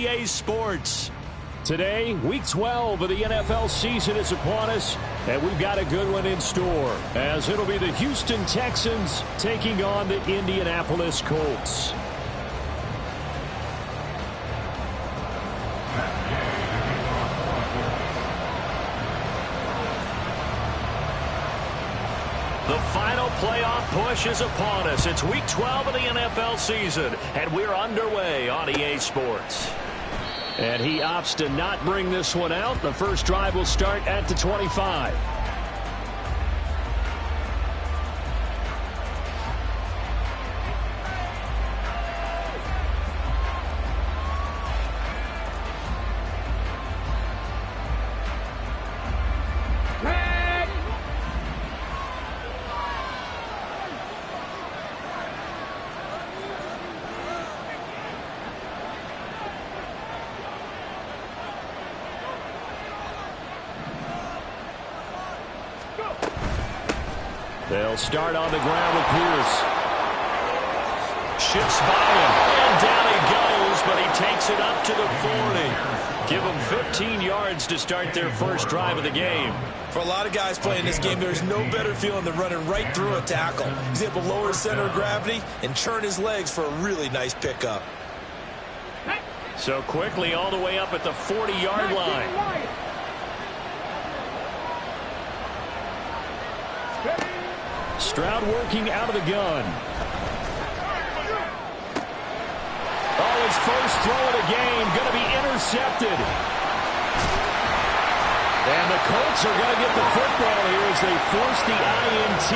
EA Sports. Today, Week 12 of the NFL season is upon us, and we've got a good one in store, as it'll be the Houston Texans taking on the Indianapolis Colts. The final playoff push is upon us. It's Week 12 of the NFL season, and we're underway on EA Sports. And he opts to not bring this one out. The first drive will start at the 25. They'll start on the ground with Pierce. Shifts by him, and down he goes, but he takes it up to the 40. Give them 15 yards to start their first drive of the game. For a lot of guys playing this game, there's no better feeling than running right through a tackle. He's able to lower his center of gravity and churn his legs for a really nice pickup. So quickly all the way up at the 40-yard line. Stroud working out of the gun. Oh, his first throw of the game going to be intercepted. And the Colts are going to get the football here as they force the INT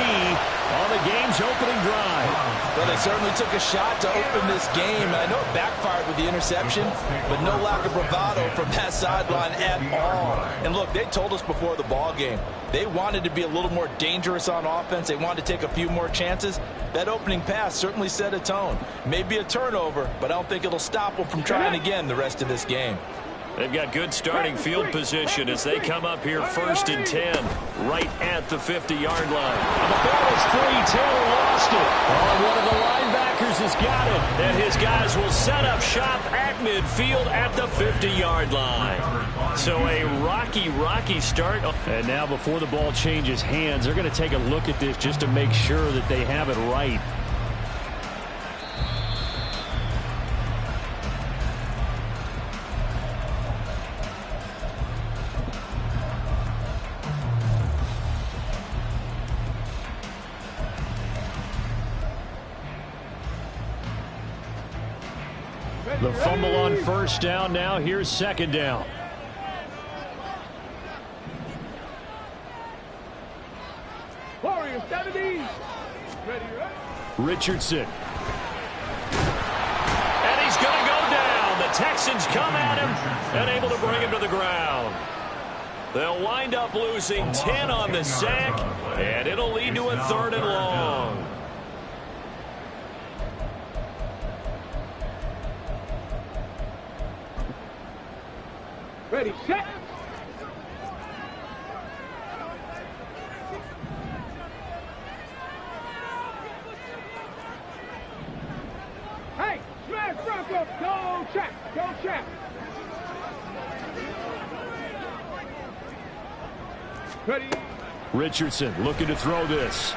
on the game's opening drive. Well, they certainly took a shot to open this game. I know it backfired with the interception, but no lack of bravado from that sideline at all. And look, they told us before the ball game, they wanted to be a little more dangerous on offense. They wanted to take a few more chances. That opening pass certainly set a tone. Maybe a turnover, but I don't think it'll stop them from trying again the rest of this game. They've got good starting field position as they come up here 1st and 10, right at the 50-yard line. And the ball is free. Taylor lost it. Oh, one of the linebackers has got it. And his guys will set up shop at midfield at the 50-yard line. So a rocky start. And now before the ball changes hands, they're going to take a look at this just to make sure that they have it right. The fumble on first down now. Here's second down. Warriors 70. Ready, right? Richardson. And he's going to go down. The Texans come at him and able to bring him to the ground. They'll wind up losing 10 on the sack, and it'll lead to a 3rd and long. Ready, set. Hey, smash Bronco. Go check. Go check. Ready. Richardson looking to throw this.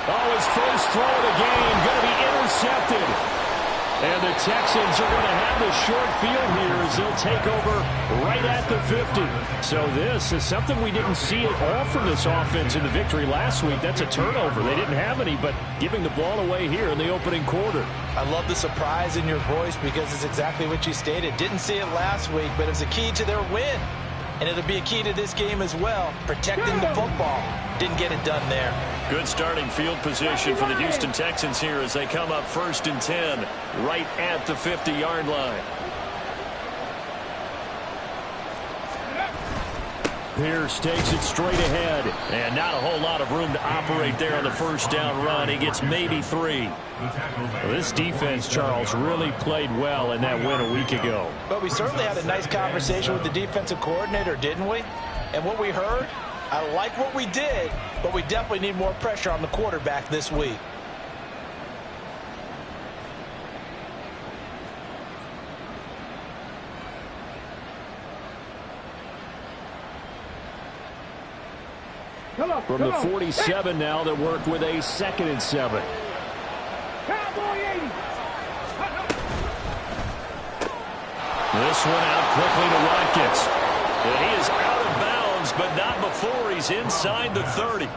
Oh, his first throw of the game going to be intercepted. And the Texans are going to have the short field here as they'll take over right at the 50. So this is something we didn't see at all from this offense in the victory last week. That's a turnover. They didn't have any, but giving the ball away here in the opening quarter. I love the surprise in your voice because it's exactly what you stated. Didn't see it last week, but it's a key to their win. And it'll be a key to this game as well, protecting the football. Didn't get it done there. Good starting field position for the Houston Texans here as they come up 1st and 10, right at the 50-yard line. Pierce takes it straight ahead. And not a whole lot of room to operate there on the first down run. He gets maybe 3. Well, this defense, Charles, really played well in that win a week ago. But we certainly had a nice conversation with the defensive coordinator, didn't we? And what we heard, I like what we did, but we definitely need more pressure on the quarterback this week. From the 47 now, they work with a 2nd and 7. Cowboy 80. This one out quickly to Watkins. And he is out of bounds, but not before he's inside the 30.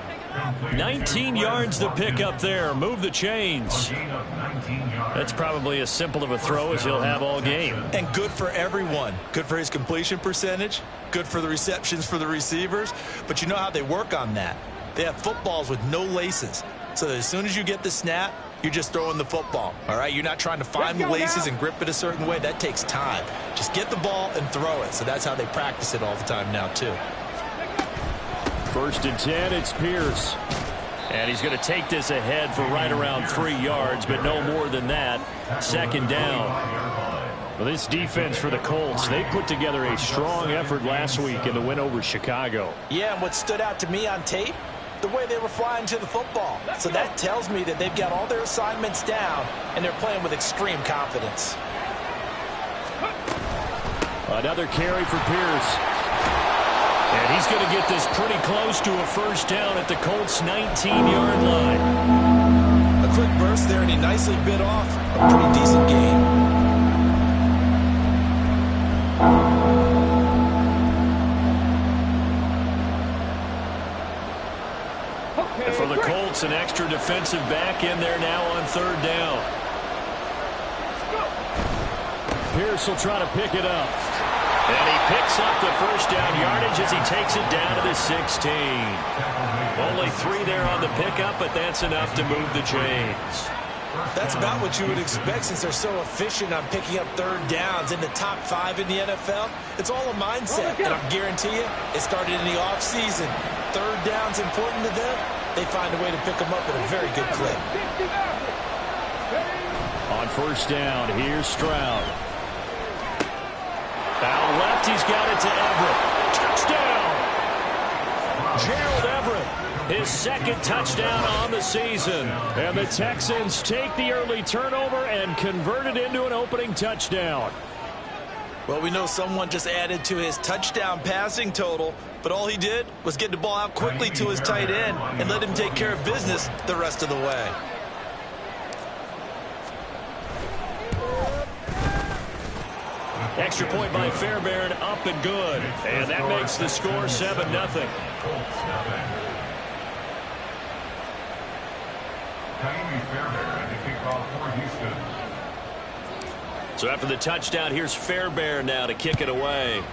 19 yards to pick up there. Move the chains. That's probably as simple of a throw as he'll have all game. And good for everyone. Good for his completion percentage. Good for the receptions for the receivers. But you know how they work on that. They have footballs with no laces. So that as soon as you get the snap, you're just throwing the football. All right? You're not trying to find the laces and grip it a certain way. That takes time. Just get the ball and throw it. So that's how they practice it all the time now, too. 1st and 10, it's Pierce. And he's going to take this ahead for right around 3 yards, but no more than that. 2nd down. Well, this defense for the Colts, they put together a strong effort last week in the win over Chicago. Yeah, and what stood out to me on tape, the way they were flying to the football. So that tells me that they've got all their assignments down, and they're playing with extreme confidence. Another carry for Pierce. And he's going to get this pretty close to a 1st down at the Colts' 19-yard line. A quick burst there, and he nicely bit off a pretty decent gain. And for the Colts, an extra defensive back in there now on 3rd down. Pierce will try to pick it up. And he picks up the 1st down yardage as he takes it down to the 16. Only 3 there on the pickup, but that's enough to move the chains. That's about what you would expect since they're so efficient on picking up 3rd downs in the top 5 in the NFL. It's all a mindset, and I guarantee you, it started in the offseason. 3rd down's important to them. They find a way to pick them up at a very good clip. On 1st down, here's Stroud. Out left, he's got it to Everett. Touchdown! Gerald Everett, his 2nd touchdown on the season. And the Texans take the early turnover and convert it into an opening touchdown. Well, we know someone just added to his touchdown passing total, but all he did was get the ball out quickly to his tight end and let him take care of business the rest of the way. Extra point by Fairbairn, up and good. And that makes the score 7-0. So after the touchdown, here's Fairbairn now to kick it away.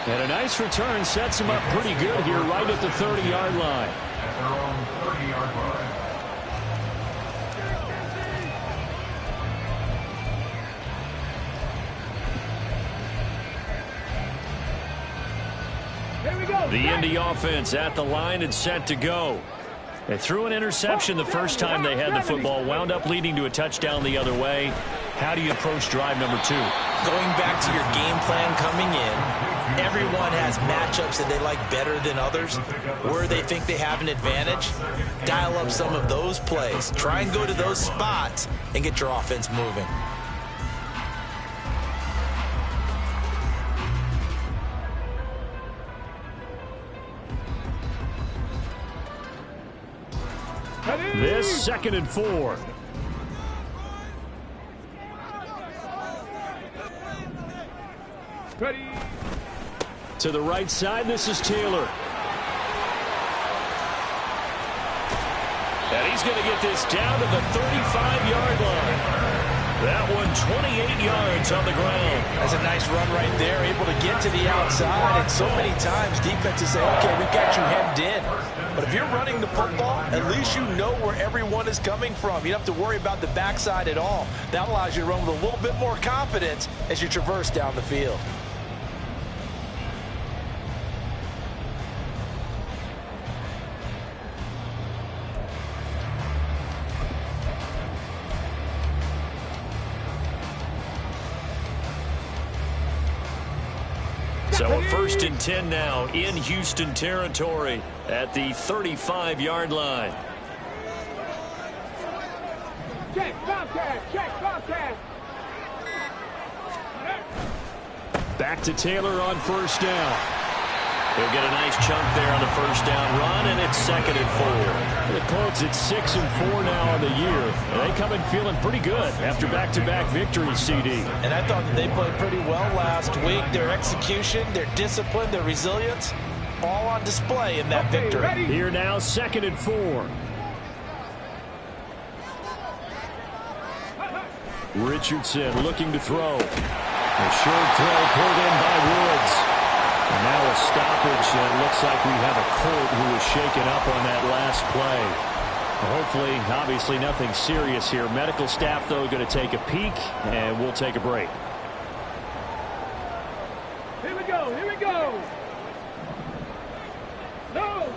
And a nice return sets him up pretty good here right at the 30-yard line. At their own 30-yard line. The Indy offense at the line and set to go. They threw an interception the first time they had the football, wound up leading to a touchdown the other way. How do you approach drive number 2? Going back to your game plan coming in, everyone has matchups that they like better than others, where they think they have an advantage. Dial up some of those plays. Try and go to those spots and get your offense moving. This 2nd and 4. Ready. To the right side, this is Taylor. And he's going to get this down to the 35-yard line. That one 28 yards on the ground. That's a nice run right there, able to get to the outside. And so many times defenses say, okay, we got you hemmed in. But if you're running the football, at least you know where everyone is coming from. You don't have to worry about the backside at all. That allows you to run with a little bit more confidence as you traverse down the field. So a 1st and 10 now in Houston territory at the 35-yard line. Check, Bobcat, check, Bobcat. Back to Taylor on first down. He'll get a nice chunk there on the first down run, and it's 2nd and 4. The Colts at 6-4 now on the year. They come in feeling pretty good after back-to-back victories, CD. And I thought that they played pretty well last week. Their execution, their discipline, their resilience, all on display in that victory. Here now, 2nd and 4. Richardson looking to throw. A short throw pulled in by Woods. And now a stoppage, and it looks like we have a Colt who was shaken up on that last play. Hopefully, obviously nothing serious here. Medical staff, though, going to take a peek, and we'll take a break. Here we go, here we go. No.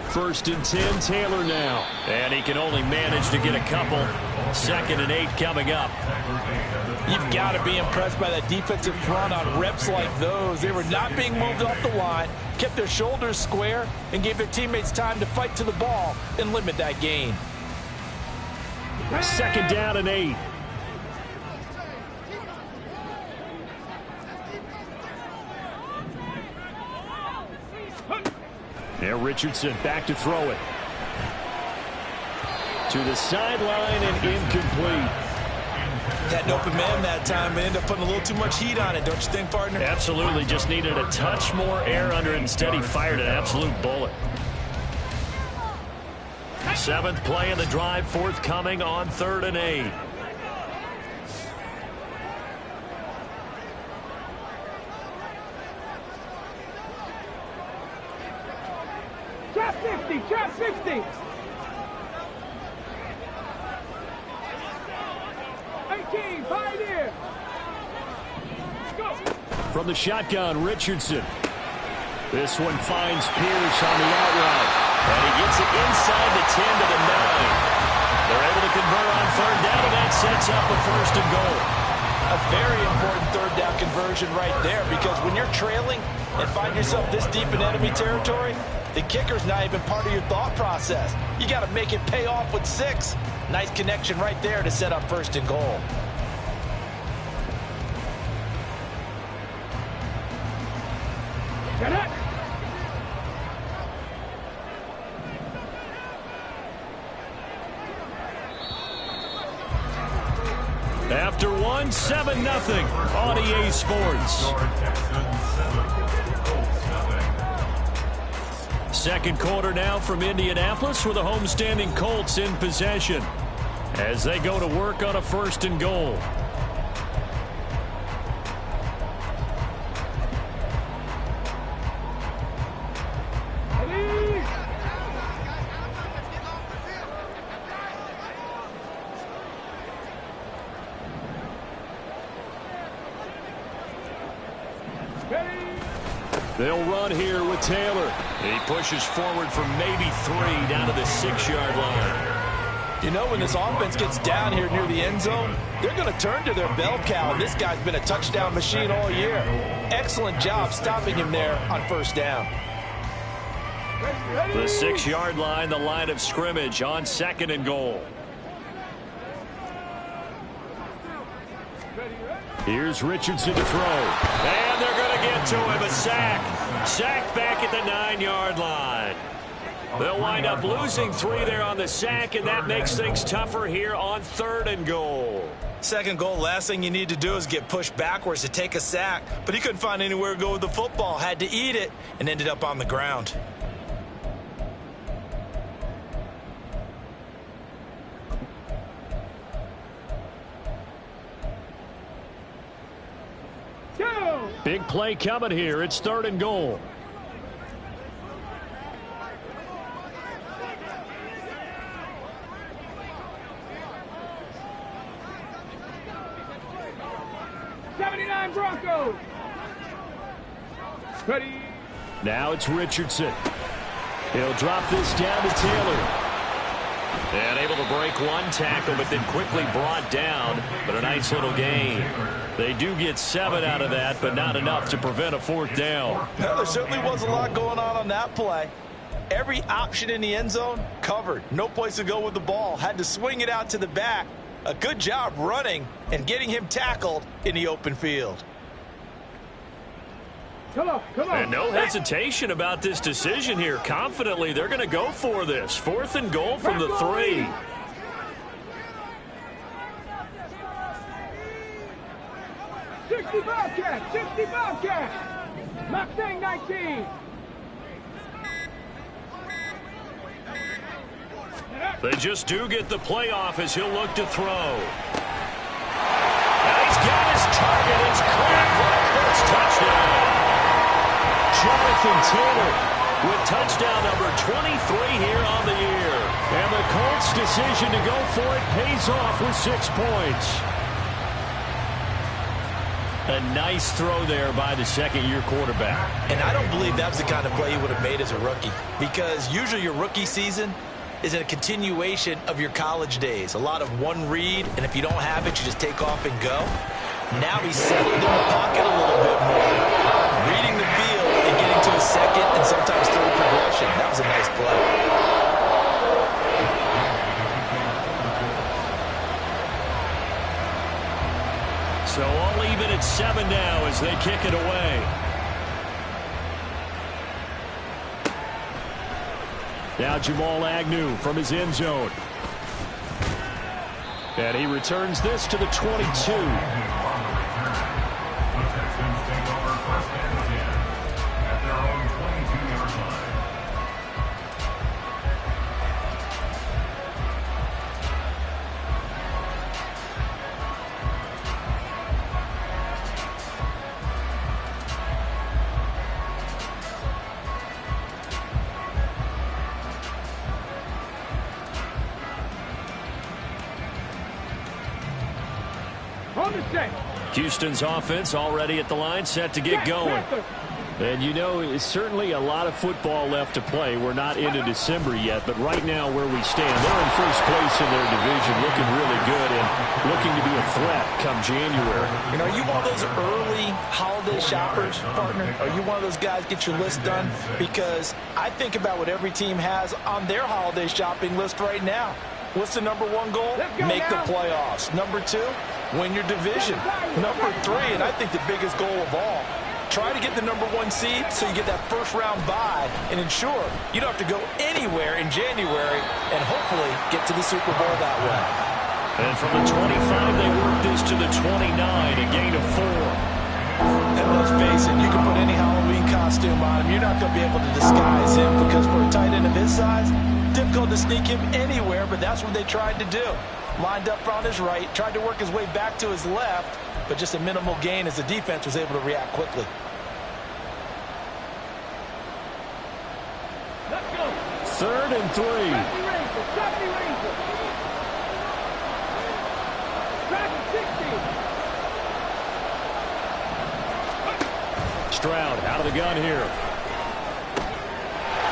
1st and 10, Taylor now. And he can only manage to get a couple. 2nd and 8 coming up. You've got to be impressed by that defensive front on reps like those. They were not being moved off the line, kept their shoulders square, and gave their teammates time to fight to the ball and limit that gain. 2nd down and 8. Now Richardson back to throw it. To the sideline and incomplete. Had an open man that time, but ended up putting a little too much heat on it, don't you think, partner? Absolutely. Just needed a touch more air under it. Instead, he fired an absolute bullet. 7th play of the drive, forthcoming on 3rd and 8. Trap 50, trap 50. 18, Pioneer. Go. From the shotgun, Richardson. This one finds Pierce on the out route. And he gets it inside the 10 to the 9. They're able to convert on 3rd down, and that sets up a 1st and goal. A very important 3rd down conversion right there, because when you're trailing and find yourself this deep in enemy territory, the kicker's not even part of your thought process. You got to make it pay off with 6. Nice connection right there to set up 1st and goal. Get it. After 1, 7-0 on EA Sports. 2nd quarter now from Indianapolis with the homestanding Colts in possession as they go to work on a 1st and goal. They'll run here with Taylor. He pushes forward for maybe 3 down to the 6-yard line. You know, when this offense gets down here near the end zone, they're going to turn to their bell cow. And this guy's been a touchdown machine all year. Excellent job stopping him there on 1st down. The 6-yard line, the line of scrimmage on 2nd and goal. Here's Richardson to throw. And they're going to get to him. A sack. Sack back at the 9-yard line. They'll wind up losing 3 there on the sack, and that makes things tougher here on 3rd and goal. 2nd goal, last thing you need to do is get pushed backwards to take a sack. But he couldn't find anywhere to go with the football. Had to eat it and ended up on the ground. Big play coming here. It's 3rd and goal. Broncos. Ready. Now it's Richardson. He'll drop this down to Taylor. And able to break 1 tackle, but then quickly brought down. But a nice little gain. They do get 7 out of that, but not enough to prevent a 4th down. Well, there certainly was a lot going on that play. Every option in the end zone covered. No place to go with the ball. Had to swing it out to the back. A good job running and getting him tackled in the open field. Come on, come on. And no hesitation about this decision here. Confidently, they're going to go for this. 4th and goal from the 3. $60 cash. Mustang 19. They just do get the playoff as he'll look to throw. Now he's got his target. It's cracked for a Colts touchdown. Jonathan Taylor With touchdown number 23 here on the year. And the Colts' decision to go for it pays off with 6 points. A nice throw there by the second-year quarterback. And I don't believe that's the kind of play he would have made as a rookie, because usually your rookie season is a continuation of your college days. A lot of one read, and if you don't have it, you just take off and go. Now he's settled in the pocket a little bit more, reading the field and getting to his second and sometimes third progression. That was a nice play. So all even at 7 now as they kick it away. Now Jamal Agnew from his end zone. And he returns this to the 22. Houston's offense already at the line, set to get going. And you know, it's certainly a lot of football left to play. We're not into December yet, but right now where we stand, they're in first place in their division, looking really good and looking to be a threat come January. You know, are you one of those early holiday shoppers, partner? Are you one of those guys get your list done? Because I think about what every team has on their holiday shopping list right now. What's the number 1 goal? Make the playoffs. Number 2, win your division. Number 3, and I think the biggest goal of all, try to get the number 1 seed so you get that first-round bye and ensure you don't have to go anywhere in January and hopefully get to the Super Bowl that way. And from the 25, they work this to the 29, a gain of 4. And let's face it, you can put any Halloween costume on him. You're not going to be able to disguise him because for a tight end of his size, difficult to sneak him anywhere, but that's what they tried to do. Lined up on his right, tried to work his way back to his left, but just a minimal gain as the defense was able to react quickly. Let's go. 3rd and 3. Stroud out of the gun here.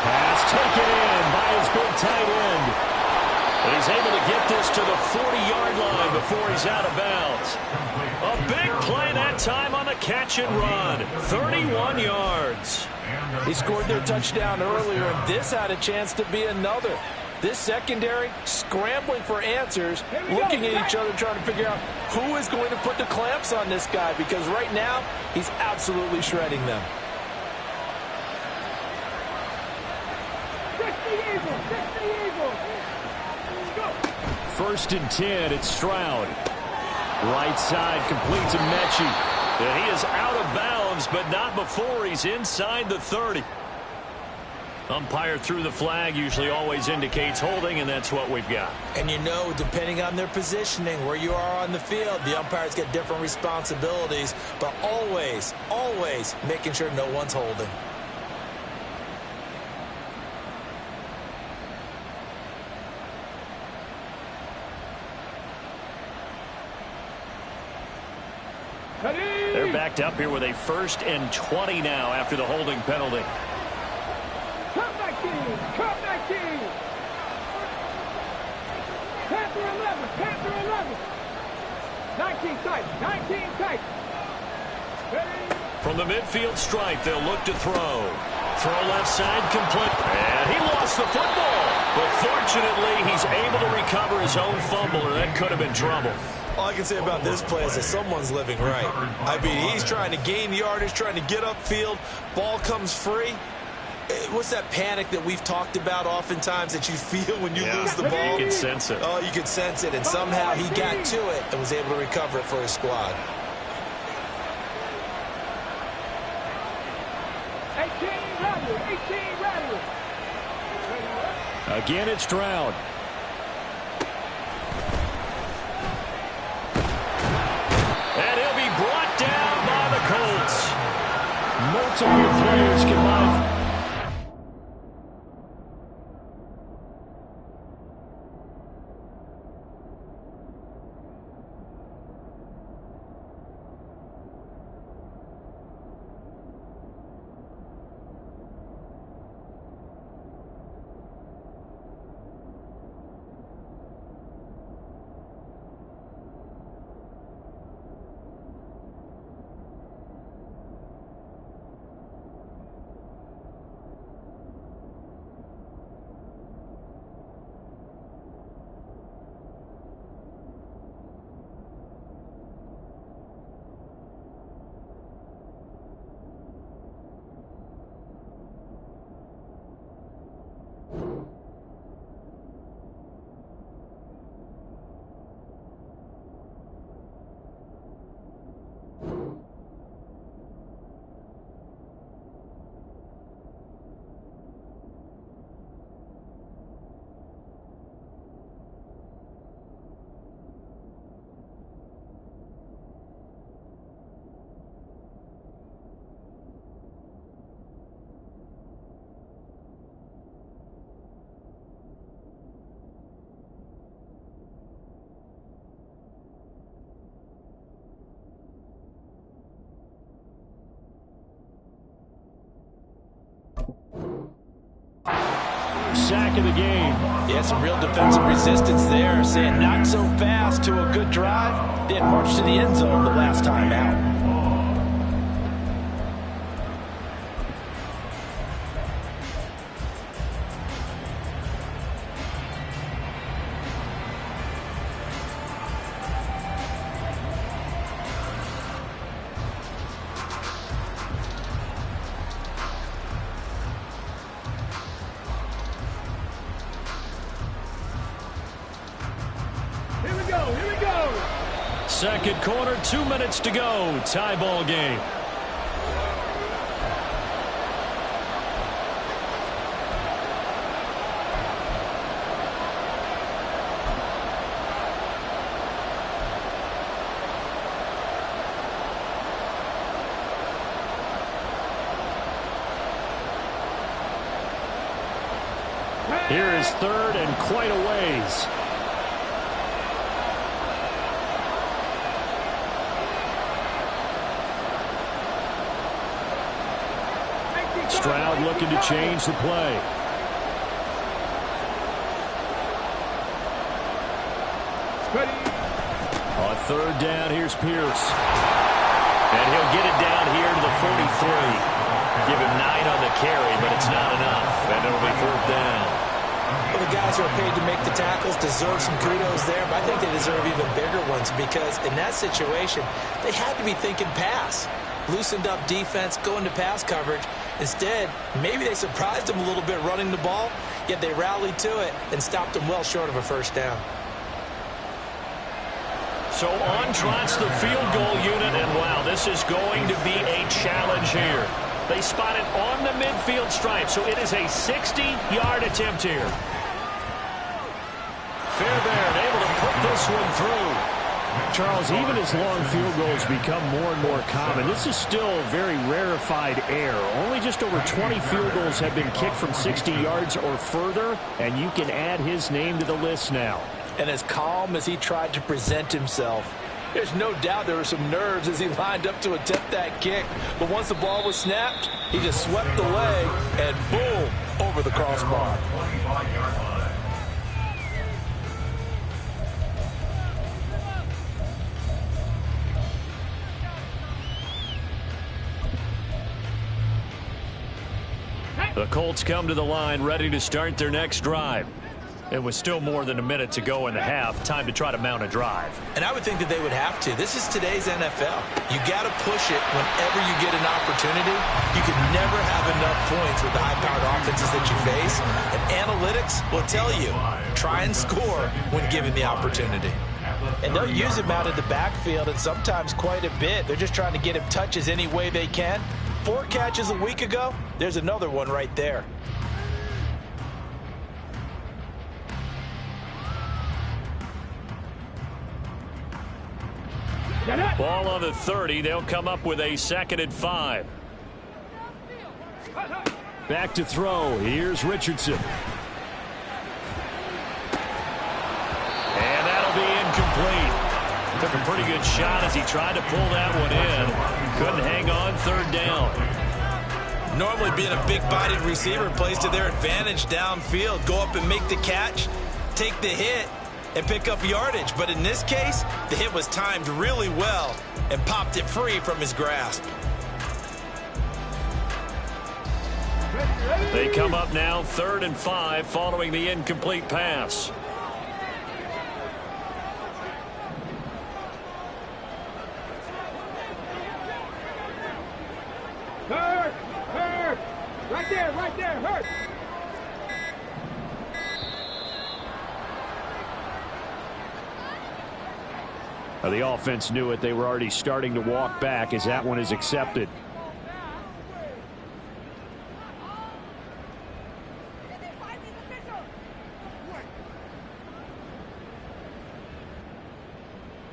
Pass taken in by his big tight end. And he's able to get this to the 40-yard line before he's out of bounds. A big play that time on the catch and run. 31 yards. He scored their touchdown earlier, and this had a chance to be another. This secondary scrambling for answers, looking at each other, trying to figure out who is going to put the clamps on this guy, because right now he's absolutely shredding them. 60 Eagles. Go. 1st and 10, it's Stroud. Right side completes to Mechie. And he is out of bounds, but not before he's inside the 30. Umpire threw the flag, usually always indicates holding, and that's what we've got. And you know, depending on their positioning, where you are on the field, the umpires get different responsibilities, but always, always making sure no one's holding. They're backed up here with a 1st and 20 now after the holding penalty. Comeback team. Panther 11. 19 tight. Ready? From the midfield stripe, they'll look to throw. Throw left side complete. And he lost the football. But Unfortunately, he's able to recover his own fumble, or that could have been trouble. All I can say about this play is that someone's living right. I mean, he's trying to gain yardage, trying to get upfield. Ball comes free. What's that panic that we've talked about oftentimes that you feel when you lose the ball? You can sense it. Oh, you can sense it, and somehow he got to it and was able to recover it for his squad. 18 ready. Again, it's Stroud. And he'll be brought down by the Colts. Multiple players combined. Sack of the game. Yeah, some real defensive resistance there, saying not so fast to a good drive. They had marched to the end zone the last time out. Here we go. Second quarter, 2 minutes to go. Tie ball game. Here is third and quite a ways. Stroud looking to change the play. On third down, here's Pierce. And he'll get it down here to the 43. Give him 9 on the carry, but it's not enough. And it'll be fourth down. Well, the guys who are paid to make the tackles deserve some kudos there, but I think they deserve even bigger ones because in that situation, they had to be thinking pass. Loosened up defense, going to pass coverage. Instead, maybe they surprised them a little bit running the ball, yet they rallied to it and stopped them well short of a first down. So on trots the field goal unit, and wow, this is going to be a challenge here. They spot it on the midfield stripe, so it is a 60-yard attempt here. Fairbairn able to put this one through. Charles, even as long field goals become more and more common, this is still very rarefied air. Only just over 20 field goals have been kicked from 60 yards or further, and you can add his name to the list now. And as calm as he tried to present himself, there's no doubt there were some nerves as he lined up to attempt that kick. But once the ball was snapped, he just swept away and boom, over the crossbar. The Colts come to the line ready to start their next drive. It was still more than a minute to go in the half. Time to try to mount a drive. And I would think that they would have to. This is today's NFL. You got to push it whenever you get an opportunity. You can never have enough points with the high-powered offenses that you face. And analytics will tell you, try and score when given the opportunity. And they'll use him out in the backfield, and sometimes quite a bit. They're just trying to get him touches any way they can. 4 catches a week ago, there's another one right there. Ball on the 30. They'll come up with a 2nd and 5. Back to throw. Here's Richardson. And that'll be incomplete. Took a pretty good shot as he tried to pull that one in. Couldn't hang on. 3rd down. Normally being a big-bodied receiver plays to their advantage downfield. Go up and make the catch, take the hit, and pick up yardage. But in this case, the hit was timed really well and popped it free from his grasp. They come up now 3rd and 5 following the incomplete pass. Hurt! Hurt! Right there, hurt! The offense knew it. They were already starting to walk back as that one is accepted.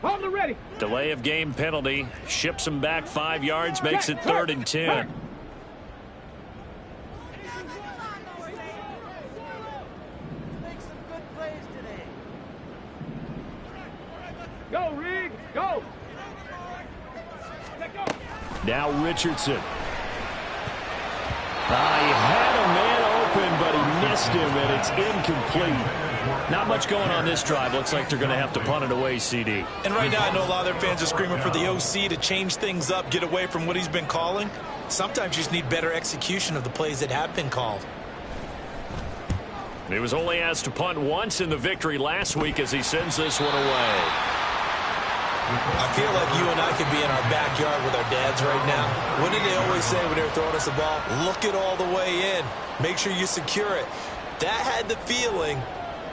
Hold the ready. Delay of game penalty. Ships him back 5 yards. Makes it 3rd and 10. Go, Riggs, go. Now Richardson. He had a man open, but he missed him, and it's incomplete. Not much going on this drive. Looks like they're going to have to punt it away, CD. And right now, I know a lot of their fans are screaming for the OC to change things up, get away from what he's been calling. Sometimes you just need better execution of the plays that have been called. He was only asked to punt once in the victory last week as he sends this one away. I feel like you and I could be in our backyard with our dads right now. What did they always say when they were throwing us the ball? Look it all the way in. Make sure you secure it. That had the feeling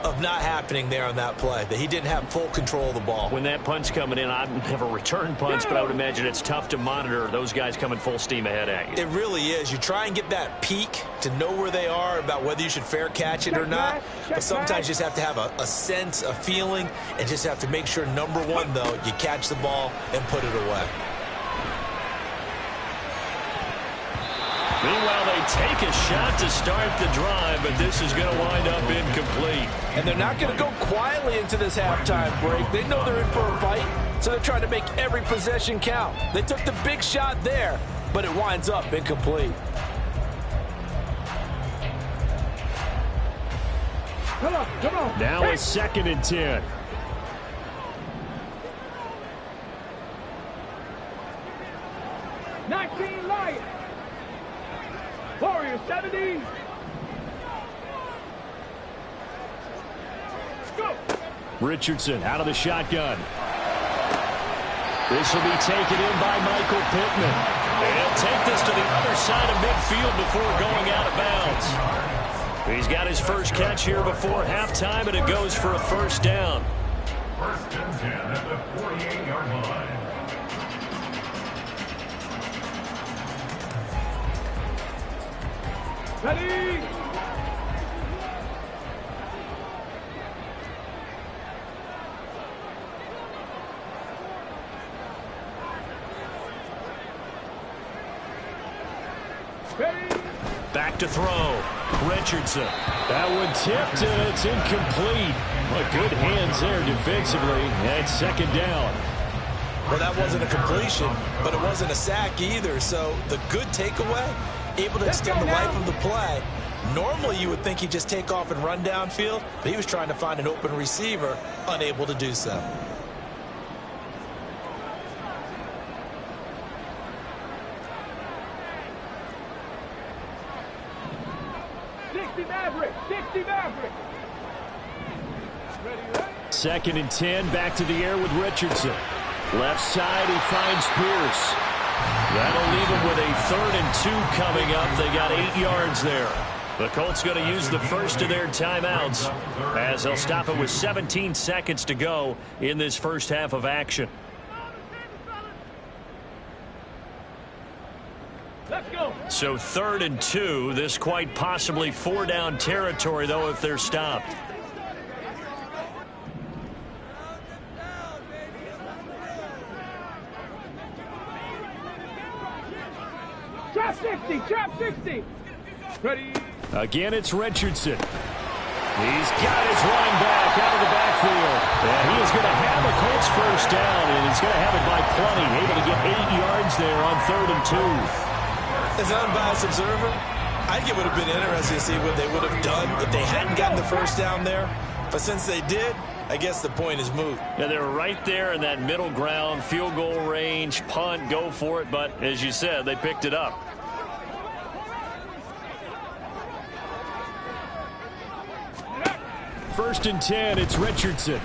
of not happening there on that play, that he didn't have full control of the ball. When that punt's coming in, I've never returned punts, but I would imagine it's tough to monitor those guys coming full steam ahead at you. It really is. You try and get that peek to know where they are about whether you should fair catch it or not, but sometimes you just have to have a sense, a feeling, and just have to make sure, number one, though, you catch the ball and put it away. Meanwhile, they take a shot to start the drive, but this is going to wind up incomplete. And they're not going to go quietly into this halftime break. They know they're in for a fight, so they're trying to make every possession count. They took the big shot there, but it winds up incomplete. Come on. Now a 2nd and 10. Lions. Warriors 70. Go. Richardson out of the shotgun. This will be taken in by Michael Pittman. He'll take this to the other side of midfield before going out of bounds. He's got his first catch here before halftime, and it goes for a 1st down. 1st and 10 at the 48-yard line. Ready. Back to throw. Richardson. That one tipped, and it's incomplete. But good hands there defensively. And 2nd down. Well, that wasn't a completion, but it wasn't a sack either. So the good takeaway, able to extend the life of the play. Normally, you would think he'd just take off and run downfield, but he was trying to find an open receiver, unable to do so. 2nd and 10, back to the air with Richardson. Left side, he finds Pierce. That'll leave him with a 3rd and 2 coming up. They got 8 yards there. The Colts going to use the first of their timeouts as they'll stop it with 17 seconds to go in this first half of action. Let's go. So 3rd and 2. This quite possibly 4-down territory, though, if they're stopped. Trap 60, trap 60. Ready. Again, it's Richardson. He's got his running back out of the backfield. And he is going to have a Colts first down, and he's going to have it by plenty. Able to get 8 yards there on 3rd and 2. As an unbiased observer, I think it would have been interesting to see what they would have done if they hadn't gotten the first down there. But since they did, I guess the point is moot. Yeah, they're right there in that middle ground, field goal range, punt, go for it. But as you said, they picked it up. First and 10, it's Richardson. And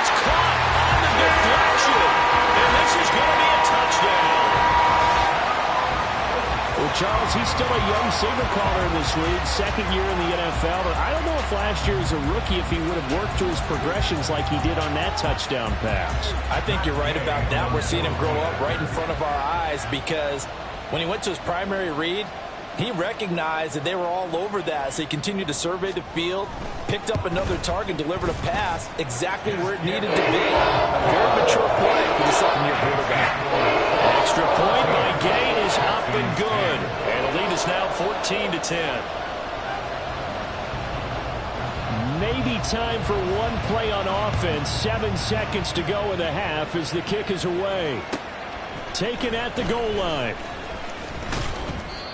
it's caught on the deflection. And this is going to be a touchdown. Well, Charles, he's still a young signal caller in this league, 2nd year in the NFL. But I don't know if last year as a rookie, if he would have worked through his progressions like he did on that touchdown pass. I think you're right about that. We're seeing him grow up right in front of our eyes because when he went to his primary read, he recognized that they were all over that, so he continued to survey the field, picked up another target, delivered a pass exactly where it needed to be. A very mature play for the 2nd-year quarterback. Extra point by Gain is up and good. And the lead is now 14-10. Maybe time for one play on offense. 7 seconds to go in the half as the kick is away. Taken at the goal line.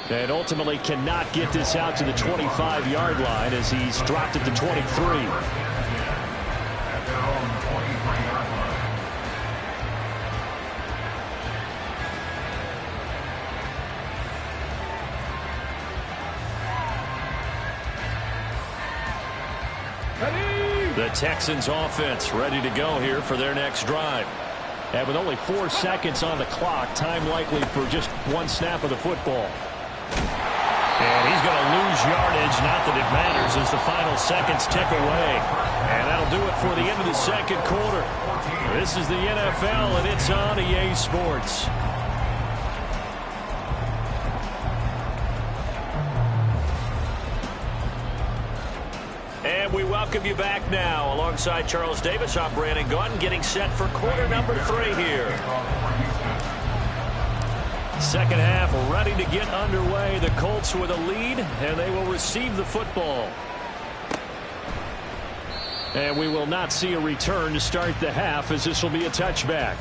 And ultimately cannot get this out to the 25-yard line as he's dropped it to 23. The Texans offense ready to go here for their next drive. And with only 4 seconds on the clock, time likely for just one snap of the football. And he's going to lose yardage, not that it matters, as the final seconds tick away. And that'll do it for the end of the 2nd quarter. This is the NFL, and it's on EA Sports. And we welcome you back now. Alongside Charles Davis, I'm Brandon Gaudin, getting set for quarter number 3 here. 2nd half ready to get underway. The Colts with a lead, and they will receive the football. And we will not see a return to start the half, as this will be a touchback.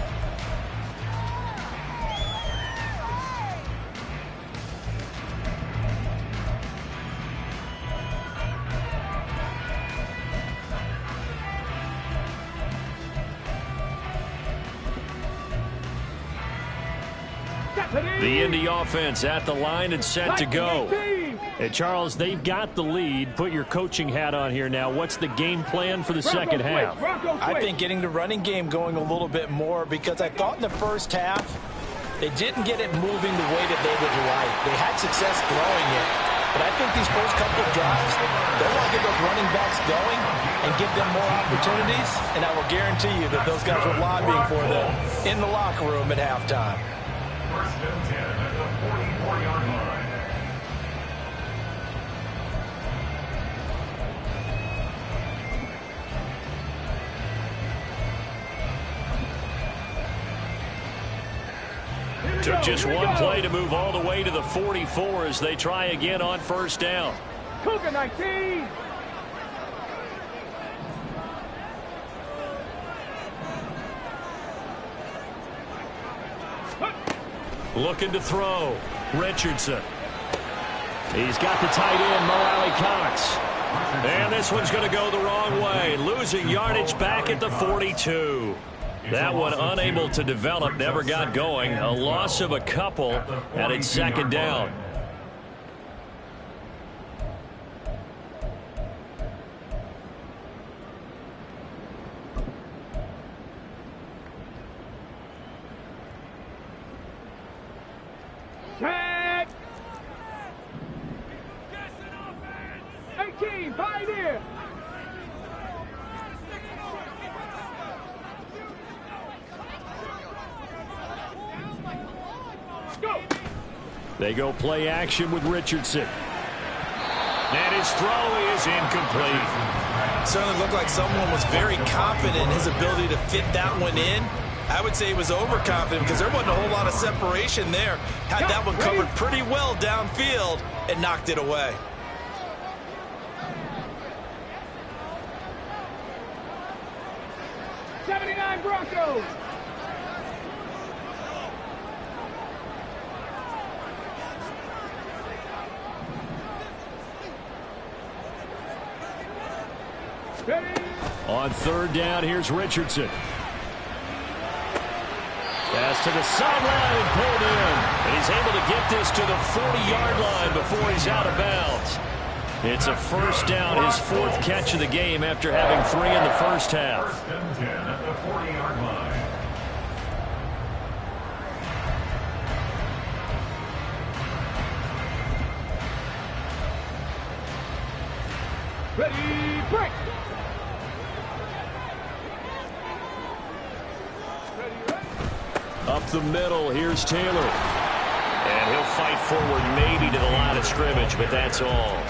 The Indy offense at the line and set to go. And Charles, they've got the lead. Put your coaching hat on here now. What's the game plan for the 2nd half? I think getting the running game going a little bit more, because I thought in the first half they didn't get it moving the way that they would like. They had success throwing it. But I think these first couple of drives, they want to get those running backs going and give them more opportunities. And I will guarantee you that those guys were lobbying for them in the locker room at halftime. 1st and 10 at the 44-yard line. Took just one play to move all the way to the 44 as they try again on 1st down. Cougar 19. Looking to throw. Richardson. He's got the tight end, Mo Alley-Cox. And this one's going to go the wrong way. Losing yardage back at the 42. That one unable to develop, never got going. A loss of a couple, and it's 2nd down. team, Pioneer. Go. They go play action with Richardson. And his throw is incomplete. Certainly looked like someone was very confident in his ability to fit that one in. I would say he was overconfident because there wasn't a whole lot of separation there. Had that one covered pretty well downfield and knocked it away. '79 Broncos. Ready. On third down, here's Richardson. Pass to the sideline and pulled in. And he's able to get this to the 40-yard line before he's out of bounds. It's a first down, his fourth catch of the game after having 3 in the first half. First and 10 at the 40-yard line. Ready, break. Up the middle, here's Taylor. And he'll fight forward maybe to the line of scrimmage, but that's all.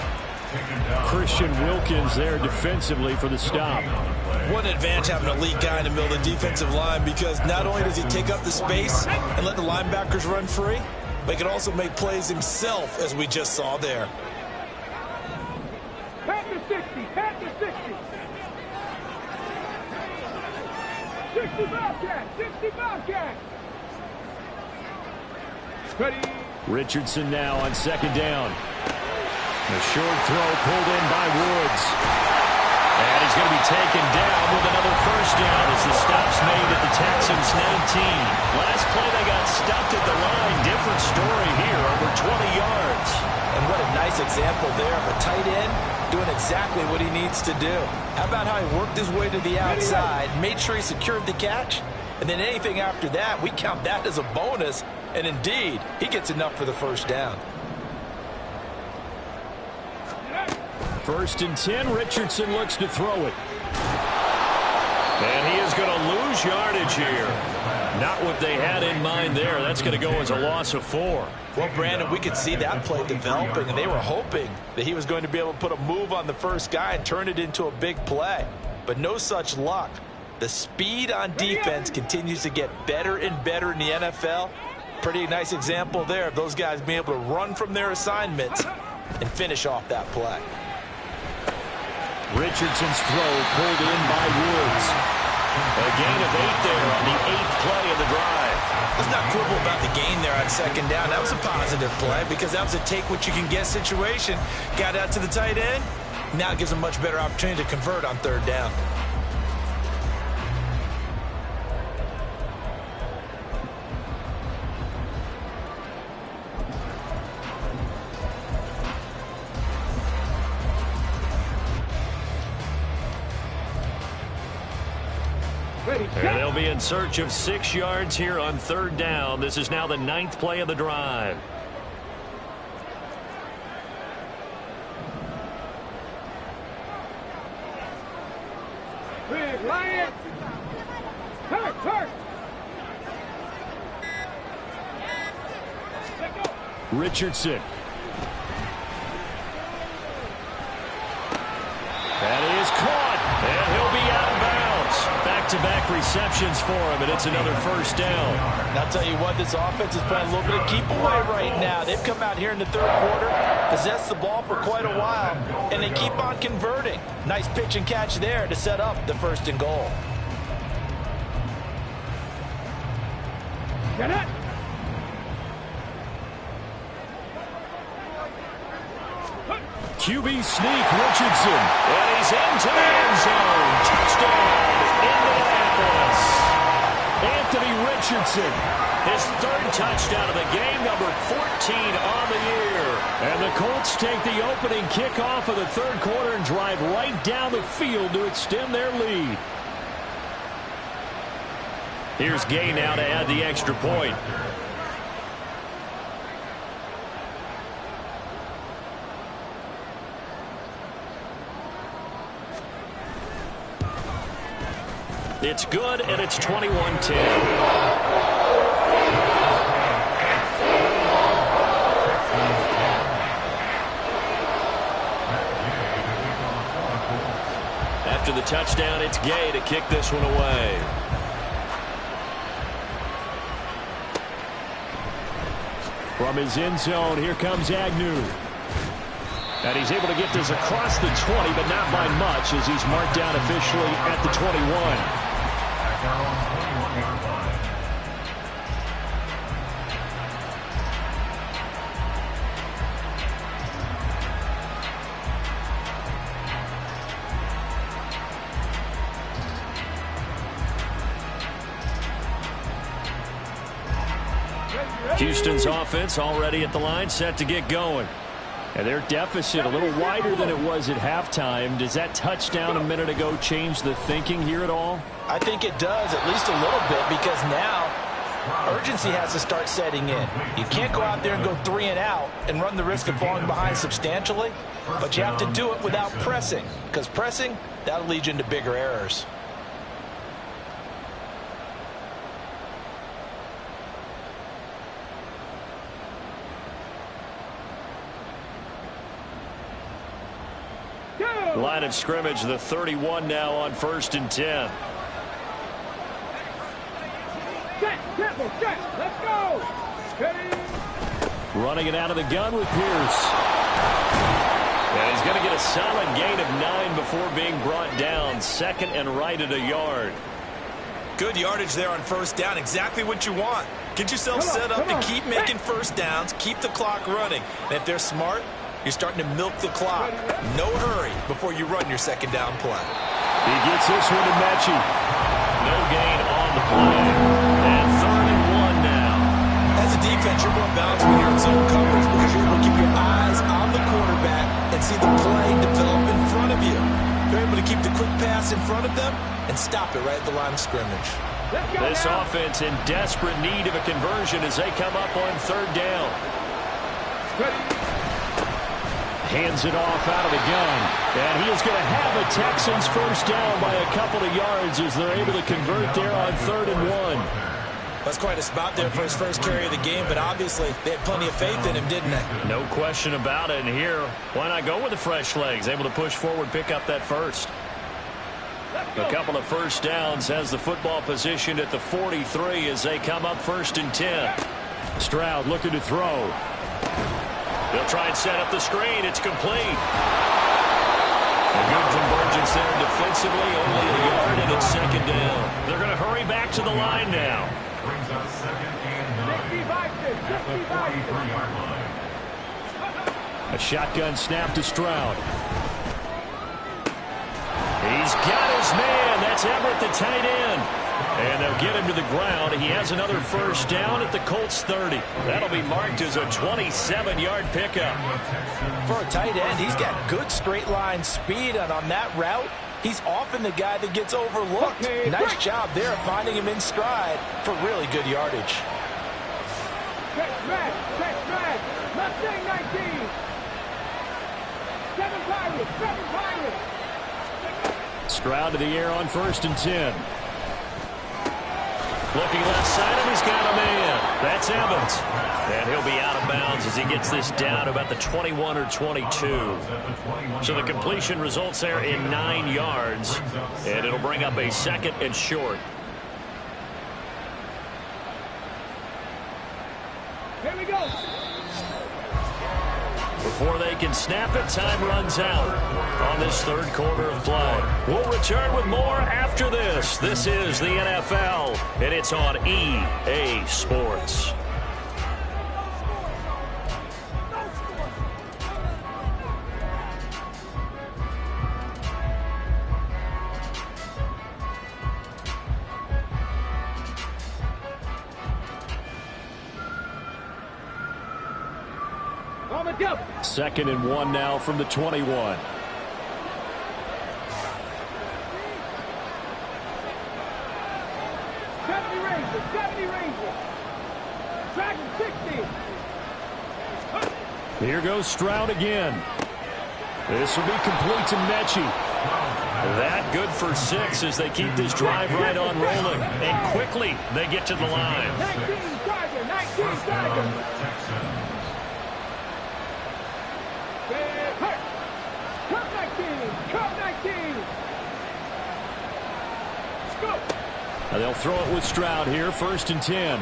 Christian Wilkins there defensively for the stop. What an advantage having an elite guy in the middle of the defensive line, because not only does he take up the space and let the linebackers run free, but he can also make plays himself, as we just saw there. Pat to 60, pat to 60. 60 Bobcat, 60 Bobcat. Ready. Richardson now on second down. The short throw pulled in by Woods. And he's going to be taken down with another first down as the stop's made at the Texans 19. Last play they got stuffed at the line. Different story here, over 20 yards. And what a nice example there of a tight end doing exactly what he needs to do. How about how he worked his way to the outside, made sure he secured the catch, and then anything after that, we count that as a bonus. And indeed, he gets enough for the first down. First and 10, Richardson looks to throw it. And he is going to lose yardage here. Not what they had in mind there. That's going to go as a loss of 4. Well, Brandon, we could see that play developing, and they were hoping that he was going to be able to put a move on the first guy and turn it into a big play. But no such luck. The speed on defense continues to get better and better in the NFL. Pretty nice example there of those guys being able to run from their assignments and finish off that play. Richardson's throw pulled in by Woods. A gain of 8 there on the 8th play of the drive. Let's not quibble about the gain there on second down. That was a positive play because that was a take-what-you-can-get situation. Got out to the tight end. Now it gives a much better opportunity to convert on third down. And they'll be in search of 6 yards here on third down. This is now the 9th play of the drive. Big Lion. Hurt. Richardson. That is caught, and he'll be out of bounds. Back-to-back receptions for him, and it's another first down. And I'll tell you what, this offense is playing a little bit of keep away right now. They've come out here in the third quarter, possessed the ball for quite a while, and they keep on converting. Nice pitch and catch there to set up the first and goal. Get it. QB sneak, Richardson. And he's into the end zone. Touchdown, Indianapolis. Anthony Richardson. His 3rd touchdown of the game, number 14 on the year. And the Colts take the opening kickoff of the third quarter and drive right down the field to extend their lead. Here's Gay now to add the extra point. It's good, and it's 21-10. After the touchdown, it's Gay to kick this one away. From his end zone, here comes Agnew. And he's able to get this across the 20, but not by much, as he's marked down officially at the 21. Houston's offense already at the line, set to get going. And their deficit a little wider than it was at halftime. Does that touchdown a minute ago change the thinking here at all? I think it does, at least a little bit, because now urgency has to start setting in. You can't go out there and go 3 and out and run the risk of falling behind substantially, but you have to do it without pressing, because pressing, that'll lead you into bigger errors. Line of scrimmage, the 31 now on 1st and 10. Let's go. Running it out of the gun with Pierce. And he's going to get a solid gain of 9 before being brought down. 2nd and right at a yard. Good yardage there on 1st down. Exactly what you want. Get yourself set up to keep making 1st downs, keep the clock running. And if they're smart, you're starting to milk the clock. No hurry before you run your 2nd down play. He gets this one to Mechie. No gain on the play. And 3rd and 1 now. As a defense, you're more balanced when you're in zone coverage because you're able to keep your eyes on the quarterback and see the play develop in front of you. You're able to keep the quick pass in front of them and stop it right at the line of scrimmage. This offense in desperate need of a conversion as they come up on 3rd down. Hands it off out of the gun. And he is going to have a Texans 1st down by a couple of yards as they're able to convert there on 3rd and 1. That's quite a spot there for his first carry of the game, but obviously they had plenty of faith in him, didn't they? No question about it. And here, why not go with the fresh legs? Able to push forward, pick up that first. A couple of 1st downs, has the football positioned at the 43 as they come up 1st and 10. Stroud looking to throw. They'll try and set up the screen. It's complete. A good convergence there defensively, only a yard, and it's 2nd down. They're going to hurry back to the line now. Brings up 2nd and 9. 43-yard line. A shotgun snap to Stroud. He's got his man. That's Everett, the tight end. And they'll get him to the ground. He has another 1st down at the Colts 30. That'll be marked as a 27-yard pickup. For a tight end, he's got good straight line speed, and on that route, he's often the guy that gets overlooked. Nice job there of finding him in stride for really good yardage. Mustang 19. 7 Pirates. Stroud to the air on 1st and 10. Looking left side, and he's got a man. That's Evans. And he'll be out of bounds as he gets this down to about the 21 or 22. So the completion results there in 9 yards. And it'll bring up a 2nd and short. Here we go. Before they can snap it, time runs out on this 3rd quarter of play. We'll return with more after this. This is the NFL, and it's on EA Sports. Go. 2nd and 1 now from the 21. 70 Rangers. Dragon 60. Here goes Stroud again. This will be complete to Mechie. That good for 6 as they keep this drive right on rolling. And quickly they get to the line. 19 Tiger, 19 Tiger. Come 19, come 19. Go. Now they'll throw it with Stroud here, 1st and 10.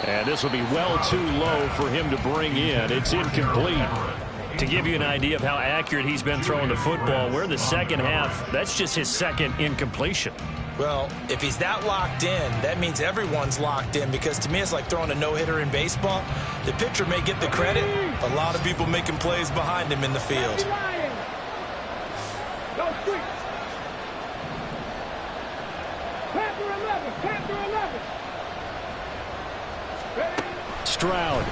And this will be well too low for him to bring in. It's incomplete. To give you an idea of how accurate he's been throwing the football, we're in the second half. That's just his second incompletion. Well, if he's that locked in, that means everyone's locked in, because to me it's like throwing a no-hitter in baseball. The pitcher may get the credit. A lot of people making plays behind him in the field. Go street. Panther 11, Panther 11. Stroud.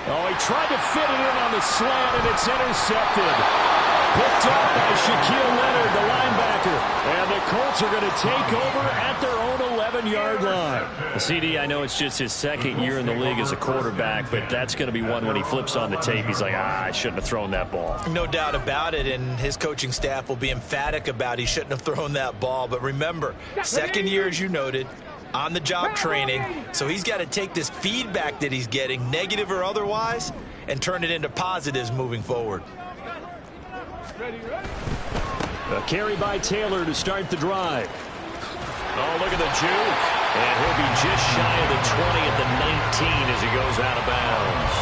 Oh, he tried to fit it in on the slant, and it's intercepted. Picked up by Shaquille Leonard, the linebacker. And the Colts are going to take over at their own 11-yard line. CD, I know it's just his second year in the league as a quarterback, but that's going to be one when he flips on the tape. He's like, I shouldn't have thrown that ball. No doubt about it, and his coaching staff will be emphatic about he shouldn't have thrown that ball. But remember, second year, as you noted, on-the-job training, so he's got to take this feedback that he's getting, negative or otherwise, and turn it into positives moving forward. A carry by Taylor to start the drive. Oh, look at the juke. And he'll be just shy of the 20 at the 19 as he goes out of bounds.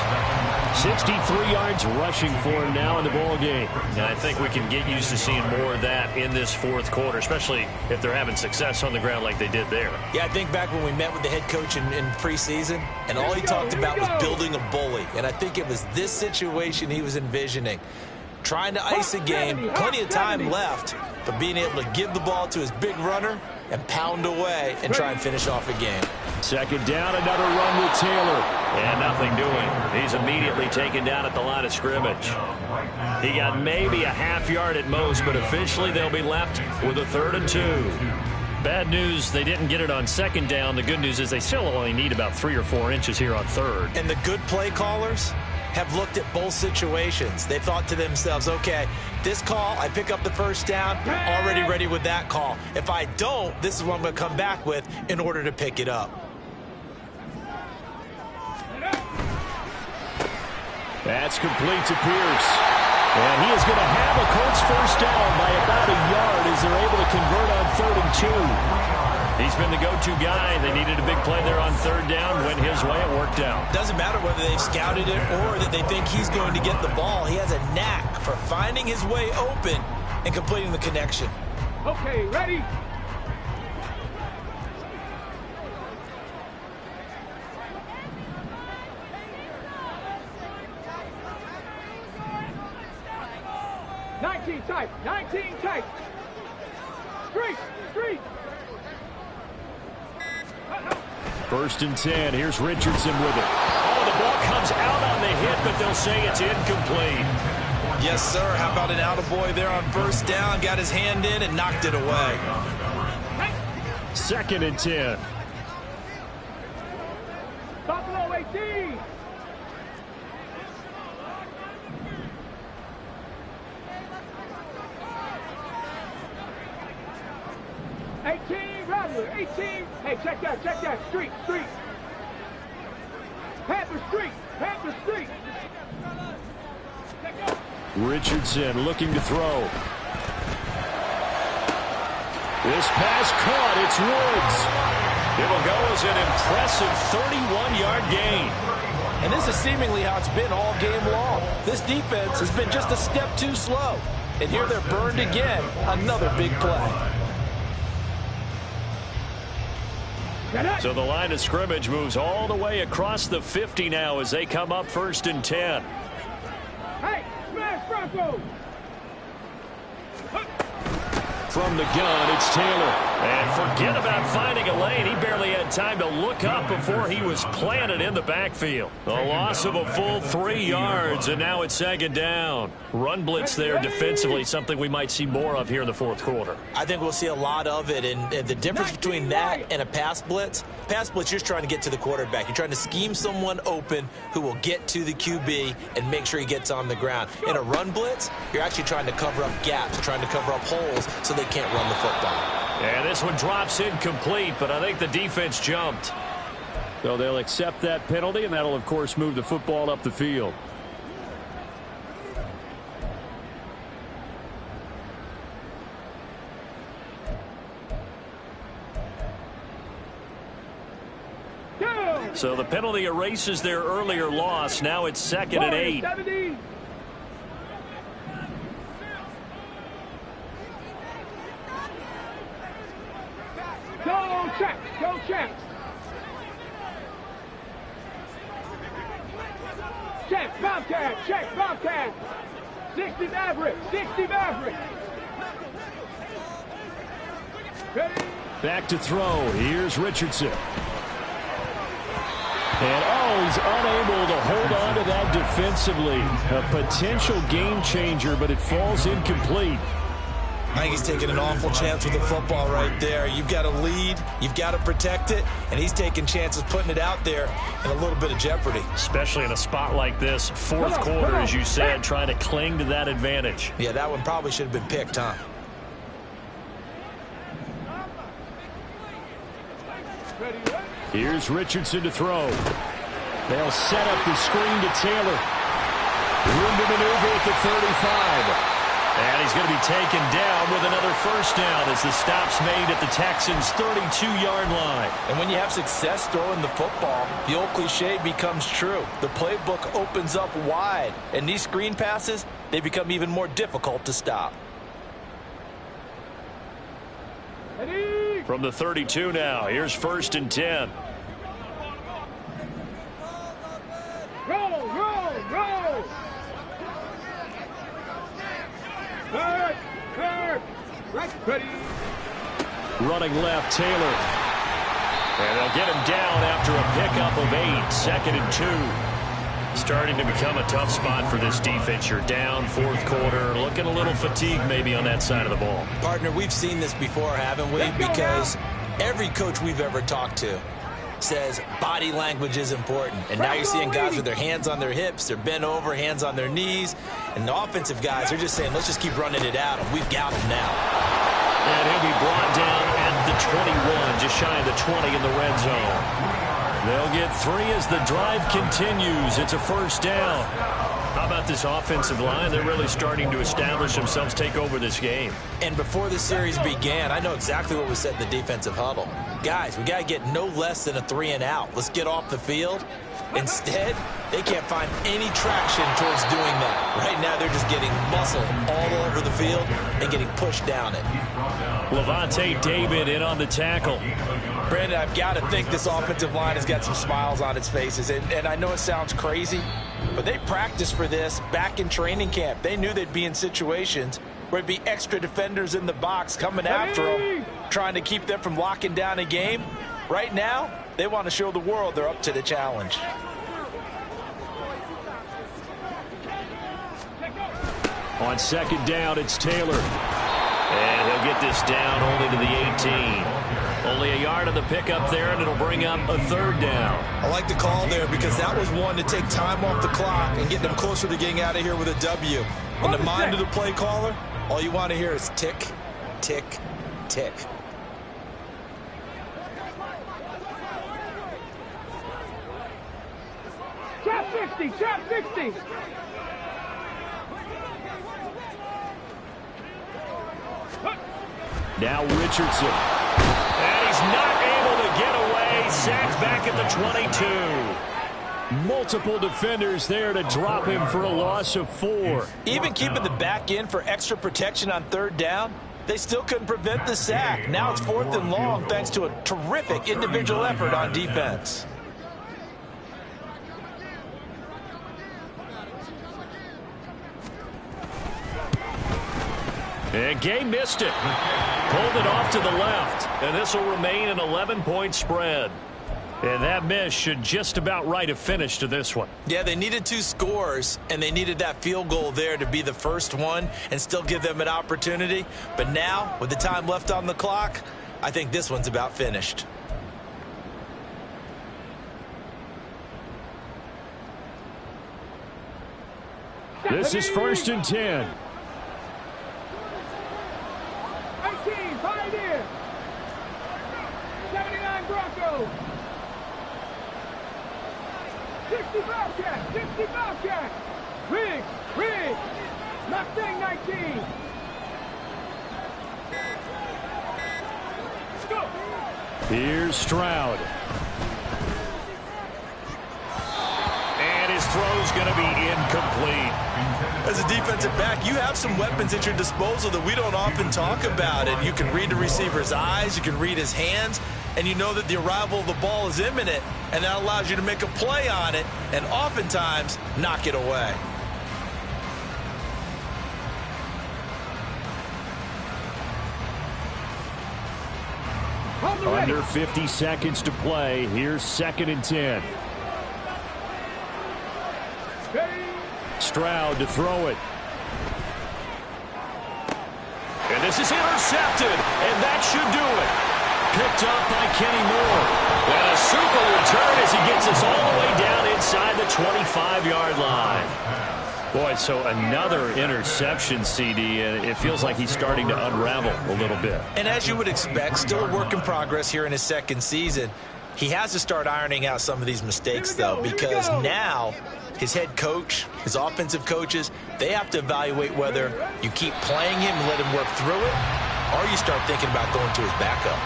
63 yards rushing for him now in the ball game. And I think we can get used to seeing more of that in this fourth quarter, especially if they're having success on the ground like they did there. Yeah, I think back when we met with the head coach in preseason, and all he talked about was building a bully. And I think it was this situation he was envisioning. Trying to ice a game, plenty of time left, but being able to give the ball to his big runner and pound away and try and finish off a game. Second down, another run with Taylor. And nothing doing. He's immediately taken down at the line of scrimmage. He got maybe a half yard at most, but officially they'll be left with a 3rd and 2. Bad news, they didn't get it on second down. The good news is they still only need about 3 or 4 inches here on 3rd. And the good play callers have looked at both situations. They thought to themselves, okay, this call, I pick up the first down, already ready with that call. If I don't, this is what I'm going to come back with in order to pick it up. That's complete to Pierce. And he is going to have a Colts first down by about a yard as they're able to convert on 3rd and 2. He's been the go-to guy. They needed a big play there on 3rd down. Went his way. It worked out. Doesn't matter whether they've scouted it or that they think he's going to get the ball. He has a knack for finding his way open and completing the connection. Okay, ready? Tight, 19 tight. Street. 1st and 10. Here's Richardson with it. Oh, the ball comes out on the hit, but they'll say it's incomplete. Yes, sir. How about an attaboy there on 1st down? Got his hand in and knocked it away. 2nd and 10. Buffalo 18. Rattler, 18. Hey, check that. Street. Panther Street. Richardson looking to throw. This pass caught. It's Woods. It'll go as an impressive 31-yard gain. And this is seemingly how it's been all game long. This defense has been just a step too slow. And here they're burned again. Another big play. So the line of scrimmage moves all the way across the 50 now as they come up 1st and 10. Hey, smash Bronco! From the gun, it's Taylor. And forget about finding a lane. He barely had time to look up before he was planted in the backfield. A loss of a full 3 yards, and now it's second down. Run blitz there defensively, something we might see more of here in the fourth quarter. I think we'll see a lot of it, and the difference between that and a pass blitz, you're just trying to get to the quarterback. You're trying to scheme someone open who will get to the QB and make sure he gets on the ground. In a run blitz, you're actually trying to cover up gaps, trying to cover up holes so they can't run the football. And this one drops incomplete, but I think the defense jumped. So they'll accept that penalty, and that'll, of course, move the football up the field. So the penalty erases their earlier loss. Now it's 2nd and 8. 70. Go check. Go check. Check, Bobcat. Check, Bobcat. 60 Maverick. 60 Maverick. Ready? Back to throw. Here's Richardson. And, he's unable to hold on to that defensively. A potential game changer, but it falls incomplete. I think he's taking an awful chance with the football right there. You've got to lead, you've got to protect it, and he's taking chances putting it out there in a little bit of jeopardy. Especially in a spot like this, fourth quarter, as you said, trying to cling to that advantage. Yeah, that one probably should have been picked, huh? Here's Richardson to throw. They'll set up the screen to Taylor. Room to maneuver at the 35. And he's going to be taken down with another first down as the stop's made at the Texans' 32-yard line. And when you have success throwing the football, the old cliche becomes true. The playbook opens up wide, and these screen passes, they become even more difficult to stop. From the 32 now, here's 1st and 10. Roll, roll, roll. Third. Right, ready. Running left, Taylor. And they'll get him down after a pickup of 8, 2nd and 2. Starting to become a tough spot for this defense. You're down, fourth quarter, looking a little fatigued maybe on that side of the ball. Partner, we've seen this before, haven't we? Because every coach we've ever talked to says body language is important. And now you're seeing guys with their hands on their hips, they're bent over, hands on their knees. And the offensive guys are just saying, let's just keep running it out, and we've got him now. And he'll be brought down at the 21, just shy of the 20 in the red zone. They'll get 3 as the drive continues. It's a first down. How about this offensive line? They're really starting to establish themselves, take over this game. And before the series began, I know exactly what was said in the defensive huddle. Guys, we got to get no less than a 3 and out. Let's get off the field. Instead, they can't find any traction towards doing that. Right now, they're just getting muscle all over the field and getting pushed down it. Levante David in on the tackle. Brandon, I've got to think this offensive line has got some smiles on its faces. And I know it sounds crazy, but they practiced for this back in training camp. They knew they'd be in situations where it'd be extra defenders in the box coming after them, trying to keep them from locking down a game. Right now, they want to show the world they're up to the challenge. On 2nd down, it's Taylor. And he'll get this down only to the 18. Only a yard on the pickup there, and it'll bring up a 3rd down. I like the call there because that was one to take time off the clock and get them closer to getting out of here with a W. In the mind of the play caller, all you want to hear is tick, tick, tick. Trap 60, trap 60. Now Richardson. And he's not able to get away. Sacked back at the 22. Multiple defenders there to drop him for a loss of 4. Even keeping the back in for extra protection on 3rd down, they still couldn't prevent the sack. Now it's 4th and long thanks to a terrific individual effort on defense. And Gay missed it. Pulled it off to the left, and this will remain an 11-point spread. And that miss should just about write a finish to this one. Yeah, they needed 2 scores, and they needed that field goal there to be the first one and still give them an opportunity. But now, with the time left on the clock, I think this one's about finished. This is 1st and 10. 18, Pioneer. 79 Broncos. 60 Bobcat, 60 Bobcat. Riggs. Mustang 19. Go. Here's Stroud. And his throw's going to be incomplete. As a defensive back, you have some weapons at your disposal that we don't often talk about. And you can read the receiver's eyes, you can read his hands, and you know that the arrival of the ball is imminent, and that allows you to make a play on it and oftentimes knock it away. Under 50 seconds to play. Here's 2nd and 10. Stroud to throw it. And this is intercepted, and that should do it. Picked up by Kenny Moore. And a super return as he gets us all the way down inside the 25-yard line. Boy, so another interception, CD, and it feels like he's starting to unravel a little bit. And as you would expect, still a work in progress here in his second season. He has to start ironing out some of these mistakes, though, because now his head coach, his offensive coaches, they have to evaluate whether you keep playing him and let him work through it, or you start thinking about going to his backup.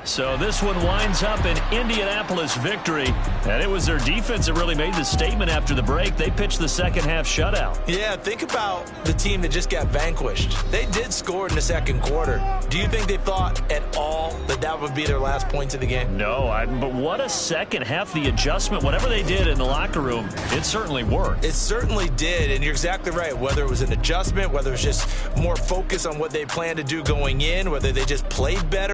So this one winds up an Indianapolis victory, and it was their defense that really made the statement after the break. They pitched the second half shutout. Yeah, think about the team that just got vanquished. They did score in the second quarter. Do you think they thought at all that that would be their last points of the game? No, but what a second half. The adjustment, whatever they did in the locker room, it certainly worked. It certainly did, and you're exactly right. Whether it was an adjustment, whether it was just more focus on what they planned to do going in, whether they just played better.